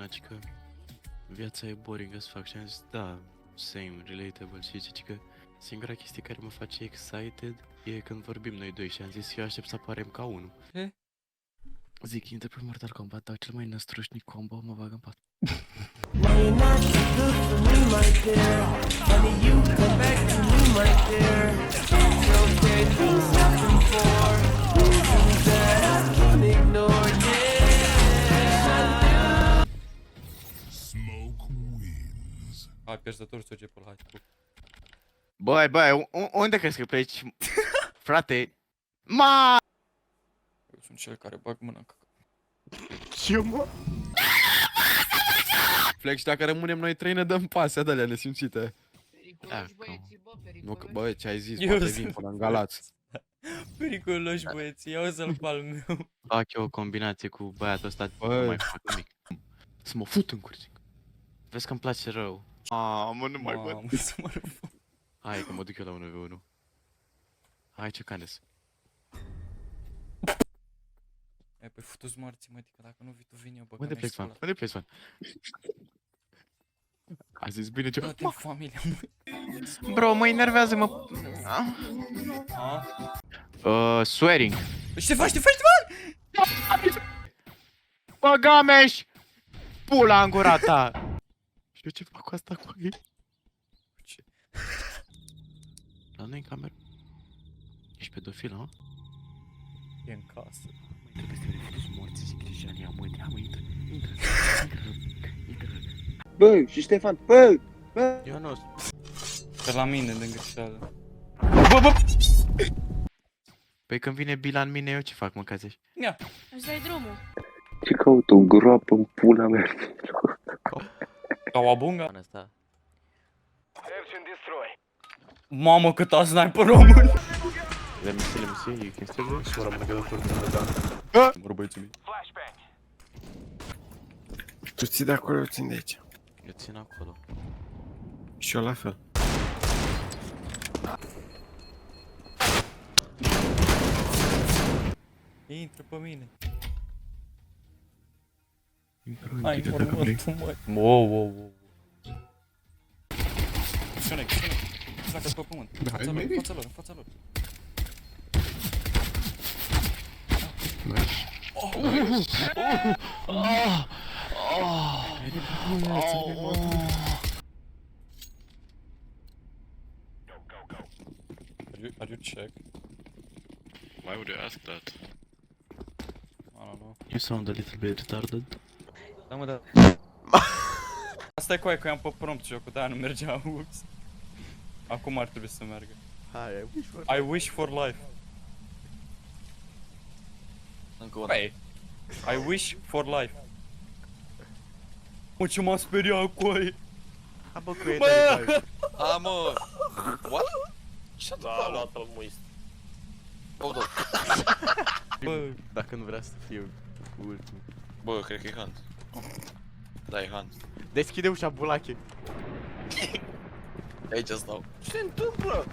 una, că viața e boring as fuck și am zis, da, same, relatable și zice că singura chestie care mă face excited e când vorbim noi doi și am zis eu aștept să aparem ca unul. Ce? Zic, intră pe Mortal Kombat, dau cel mai năstrușnic combo, mă bag în pat. Hai, pierzător să Gepul, hai. Băi, unde crezi că pleci? Frate, ma! Eu sunt cel care bag mâna în caca. Ce mă? Flex, dacă rămânem noi trei, ne dăm pase de alea nesimțite. Periculoși băieții, bă, Nu, periculoși. că, bă, ce ai zis, Eu poate sunt- vin până în Galați. Periculoși băieții, ia să-l pal meu. Fac eu o combinație cu băiatul ăsta, Băi. nu mai fac nimic. Să mă fut în cursic. Vezi că îmi place rău. Mă, nu mai văd. Mamă, să mă rog. Hai că mă duc eu la 1v1. Hai ce canes. Ai, păi futu-ți morții, mă, că dacă nu vii tu, vin eu, bă, Unde că pleci, mi-ai man? Unde pleci, man? A zis bine ce... spălat. Toate familia, mă. Bro, mă enervează, mă... Swearing. Ștefan, Ștefan, Bă, Gameș! Pula în gura ta! Și eu ce fac cu asta cu ei? Ce? La noi în cameră? Ești pedofil, nu? E în casă. Intră peste mine, futu-ți morții, zic Crijani, am uite, intră. Bă, și Ștefan, bă! Eu nu... Pe la mine, de greșeală. Păi când vine Bila în mine, eu ce fac, mă, cazești? Ia. Îți dai drumul. Ce caut o groapă în pula mea? Ca o abunga. Asta. Mamă, cât a sniper român. Let me see, you can still do it? Mă rămâne că de turcă. Mă rog, băieții mei. Tu ții de acolo, eu țin de aici. Eu țin acolo. Și eu la fel. Intră pe mine. Intră, Hai, închide dacă vrei. mormântul, mă. Wow. Sunec. Pleacă-ți pe pământ. În fața lor, în fața lor. Are you check? Why would you ask that? I don't know. You sound a little bit retarded. Da, mă, da. Asta e cu aia, că eu am pe prompt jocul, de-aia nu mergea, ups. Acum ar trebui să meargă. Hai, I wish for life. Încă una. Băi, I wish for life. Mă, ce m-a speriat cu aia. Bă, cu ei, Bă! A, mă! What? Ce-a luat-l muist? Oh, da. Bă, Dacă nu vrea să fiu cu ultimul. Bă, cred că e Hunt. Da, e Hunt. Deschide ușa, bulache. Aici stau. Ce se întâmplă?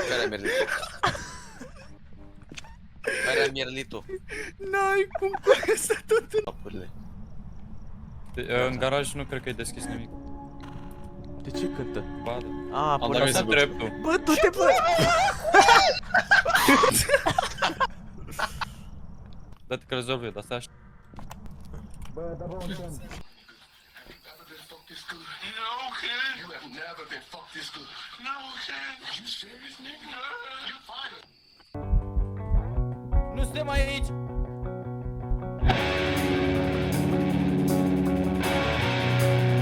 Care-a mierlitul? Care-a mierlitul? n-ai cum cu aia să tot în... Apurile. În garaj nu cred că e deschis nimic. De ce cântă? Ba, da. A, Am pula dat mea. să Dreptul. Bă, du-te, bă! Dă-te că rezolv eu, dar stai așa. Nu suntem aici!